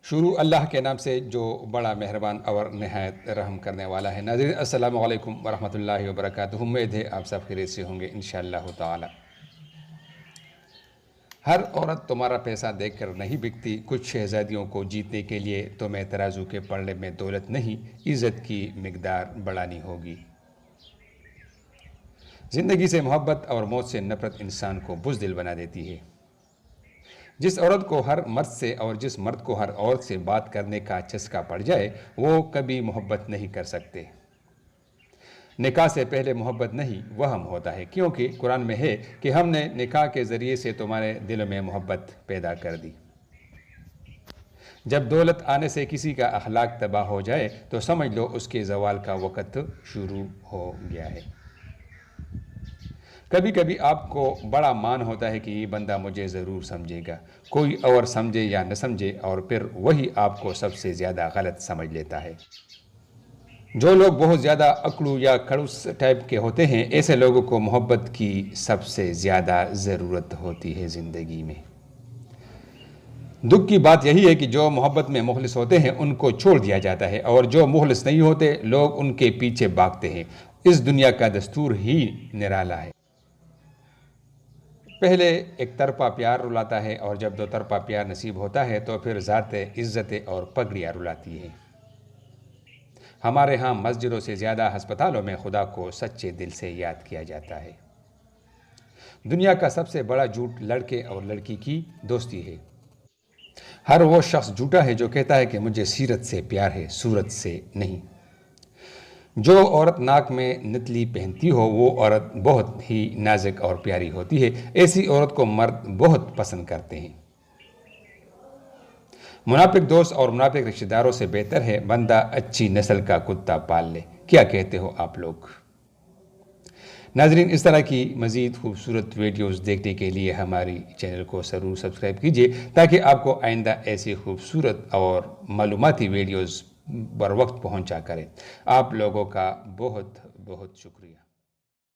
شروع اللہ کے نام سے جو بڑا مہربان اور نہایت رحم کرنے والا ہے۔ ناظرین السلام علیکم ورحمۃ اللہ وبرکاتہ۔ امید ہے آپ سب خیریت سے ہوں گے انشاءاللہ تعالی۔ ہر عورت تمہارا پیسہ دیکھ کر نہیں بکتی، کچھ شہزادیوں کو جیتنے کے لیے تمہیں ترازو کے پلڑے میں دولت نہیں، عزت کی مقدار بڑھانی ہوگی۔ زندگی سے محبت اور موت سے نفرت انسان کو بزدل بنا دیتی ہے۔ جس عورت کو ہر مرد سے اور جس مرد کو ہر عورت سے بات کرنے کا چسکا پڑ جائے وہ کبھی محبت نہیں کر سکتے۔ نکاح سے پہلے محبت نہیں وہم ہوتا ہے، کیونکہ قرآن میں ہے کہ ہم نے نکاح کے ذریعے سے تمہارے دلوں میں محبت پیدا کر دی۔ جب دولت آنے سے کسی کا اخلاق تباہ ہو جائے تو سمجھ لو اس کے زوال کا وقت شروع ہو گیا ہے۔ کبھی کبھی آپ کو بڑا مان ہوتا ہے کہ یہ بندہ مجھے ضرور سمجھے گا، کوئی اور سمجھے یا نہ سمجھے، اور پھر وہی آپ کو سب سے زیادہ غلط سمجھ لیتا ہے۔ جو لوگ بہت زیادہ اکڑو یا کھڑوس ٹائپ کے ہوتے ہیں، ایسے لوگوں کو محبت کی سب سے زیادہ ضرورت ہوتی ہے زندگی میں۔ دکھ کی بات یہی ہے کہ جو محبت میں مخلص ہوتے ہیں ان کو چھوڑ دیا جاتا ہے، اور جو مخلص نہیں ہوتے لوگ ان کے پیچھے بھاگتے ہیں۔ اس دنیا کا دستور ہی نرالا ہے۔ پہلے ایک طرفہ پیار رلاتا ہے، اور جب دو طرفہ پیار نصیب ہوتا ہے تو پھر ذاتیں، عزتیں اور پگڑیاں رلاتی ہیں۔ ہمارے ہاں مسجدوں سے زیادہ ہسپتالوں میں خدا کو سچے دل سے یاد کیا جاتا ہے۔ دنیا کا سب سے بڑا جھوٹ لڑکے اور لڑکی کی دوستی ہے۔ ہر وہ شخص جھوٹا ہے جو کہتا ہے کہ مجھے سیرت سے پیار ہے، صورت سے نہیں۔ جو عورت ناک میں نتلی پہنتی ہو وہ عورت بہت ہی نازک اور پیاری ہوتی ہے، ایسی عورت کو مرد بہت پسند کرتے ہیں۔ منافق دوست اور منافق رشتہ داروں سے بہتر ہے بندہ اچھی نسل کا کتا پال لے۔ کیا کہتے ہو آپ لوگ؟ ناظرین اس طرح کی مزید خوبصورت ویڈیوز دیکھنے کے لیے ہماری چینل کو ضرور سبسکرائب کیجیے تاکہ آپ کو آئندہ ایسی خوبصورت اور معلوماتی ویڈیوز بر وقت پہنچا کریں۔ آپ لوگوں کا بہت بہت شکریہ۔